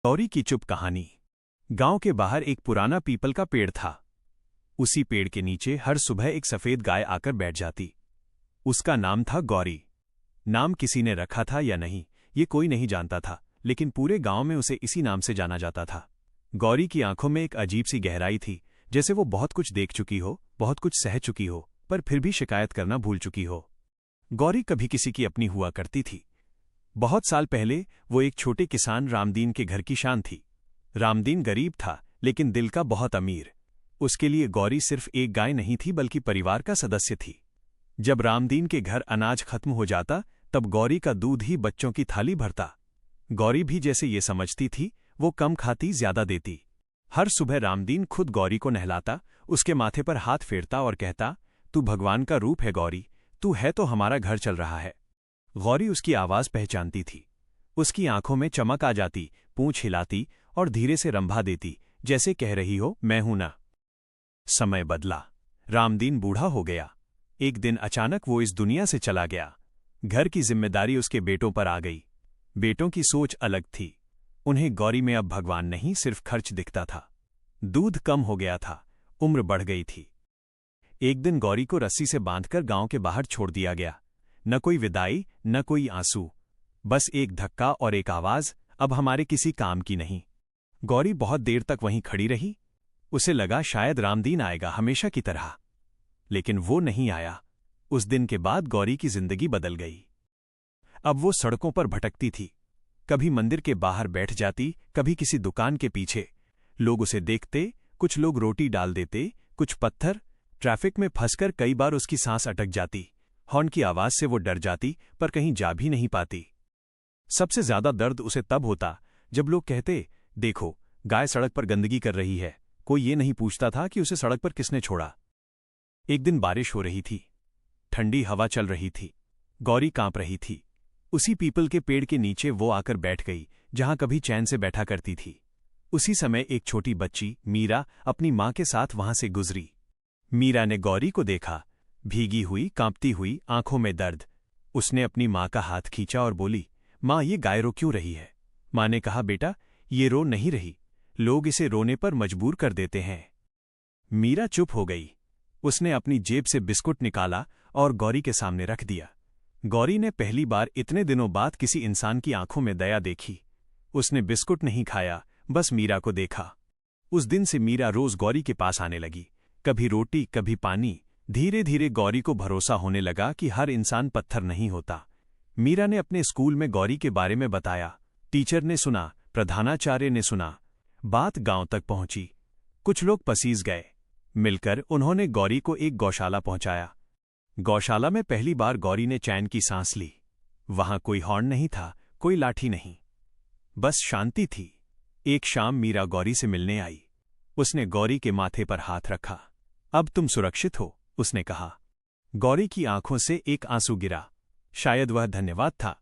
गौरी की चुप कहानी। गांव के बाहर एक पुराना पीपल का पेड़ था। उसी पेड़ के नीचे हर सुबह एक सफेद गाय आकर बैठ जाती। उसका नाम था गौरी। नाम किसी ने रखा था या नहीं, ये कोई नहीं जानता था, लेकिन पूरे गांव में उसे इसी नाम से जाना जाता था। गौरी की आंखों में एक अजीब सी गहराई थी, जैसे वो बहुत कुछ देख चुकी हो, बहुत कुछ सह चुकी हो, पर फिर भी शिकायत करना भूल चुकी हो। गौरी कभी किसी की अपनी हुआ करती थी। बहुत साल पहले वो एक छोटे किसान रामदीन के घर की शान थी। रामदीन गरीब था, लेकिन दिल का बहुत अमीर। उसके लिए गौरी सिर्फ एक गाय नहीं थी, बल्कि परिवार का सदस्य थी। जब रामदीन के घर अनाज खत्म हो जाता, तब गौरी का दूध ही बच्चों की थाली भरता। गौरी भी जैसे ये समझती थी, वो कम खाती ज्यादा देती। हर सुबह रामदीन खुद गौरी को नहलाता, उसके माथे पर हाथ फेरता और कहता, तू भगवान का रूप है गौरी, तू है तो हमारा घर चल रहा है। गौरी उसकी आवाज पहचानती थी। उसकी आंखों में चमक आ जाती, पूंछ हिलाती और धीरे से रंभा देती, जैसे कह रही हो, मैं हूं ना। समय बदला। रामदीन बूढ़ा हो गया। एक दिन अचानक वो इस दुनिया से चला गया। घर की जिम्मेदारी उसके बेटों पर आ गई। बेटों की सोच अलग थी। उन्हें गौरी में अब भगवान नहीं, सिर्फ खर्च दिखता था। दूध कम हो गया था, उम्र बढ़ गई थी। एक दिन गौरी को रस्सी से बांधकर गांव के बाहर छोड़ दिया गया। न कोई विदाई, न कोई आंसू, बस एक धक्का और एक आवाज, अब हमारे किसी काम की नहीं। गौरी बहुत देर तक वहीं खड़ी रही। उसे लगा शायद रामदीन आएगा हमेशा की तरह, लेकिन वो नहीं आया। उस दिन के बाद गौरी की जिंदगी बदल गई। अब वो सड़कों पर भटकती थी। कभी मंदिर के बाहर बैठ जाती, कभी किसी दुकान के पीछे। लोग उसे देखते, कुछ लोग रोटी डाल देते, कुछ पत्थर। ट्रैफिक में फंसकर कई बार उसकी सांस अटक जाती। हॉर्न की आवाज से वो डर जाती, पर कहीं जा भी नहीं पाती। सबसे ज्यादा दर्द उसे तब होता जब लोग कहते, देखो गाय सड़क पर गंदगी कर रही है। कोई ये नहीं पूछता था कि उसे सड़क पर किसने छोड़ा। एक दिन बारिश हो रही थी। ठंडी हवा चल रही थी। गौरी कांप रही थी। उसी पीपल के पेड़ के नीचे वो आकर बैठ गई, जहां कभी चैन से बैठा करती थी। उसी समय एक छोटी बच्ची मीरा अपनी मां के साथ वहां से गुजरी। मीरा ने गौरी को देखा, भीगी हुई, कांपती हुई, आंखों में दर्द। उसने अपनी मां का हाथ खींचा और बोली, मां ये गाय रो क्यों रही है? मां ने कहा, बेटा ये रो नहीं रही, लोग इसे रोने पर मजबूर कर देते हैं। मीरा चुप हो गई। उसने अपनी जेब से बिस्कुट निकाला और गौरी के सामने रख दिया। गौरी ने पहली बार इतने दिनों बाद किसी इंसान की आंखों में दया देखी। उसने बिस्कुट नहीं खाया, बस मीरा को देखा। उस दिन से मीरा रोज गौरी के पास आने लगी, कभी रोटी कभी पानी। धीरे धीरे गौरी को भरोसा होने लगा कि हर इंसान पत्थर नहीं होता। मीरा ने अपने स्कूल में गौरी के बारे में बताया। टीचर ने सुना, प्रधानाचार्य ने सुना। बात गांव तक पहुंची। कुछ लोग पसीज गए। मिलकर उन्होंने गौरी को एक गौशाला पहुंचाया। गौशाला में पहली बार गौरी ने चैन की सांस ली। वहां कोई हॉर्न नहीं था, कोई लाठी नहीं, बस शांति थी। एक शाम मीरा गौरी से मिलने आई। उसने गौरी के माथे पर हाथ रखा। अब तुम सुरक्षित हो, उसने कहा। गौरी की आंखों से एक आंसू गिरा। शायद वह धन्यवाद था,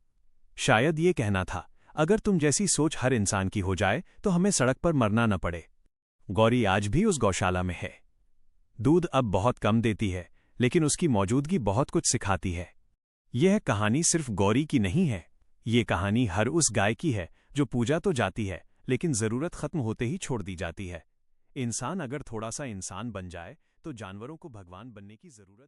शायद ये कहना था, अगर तुम जैसी सोच हर इंसान की हो जाए तो हमें सड़क पर मरना न पड़े। गौरी आज भी उस गौशाला में है। दूध अब बहुत कम देती है, लेकिन उसकी मौजूदगी बहुत कुछ सिखाती है। यह कहानी सिर्फ गौरी की नहीं है, ये कहानी हर उस गाय की है जो पूजा तो जाती है, लेकिन जरूरत खत्म होते ही छोड़ दी जाती है। इंसान अगर थोड़ा सा इंसान बन जाए तो जानवरों को भगवान बनने की जरूरत ही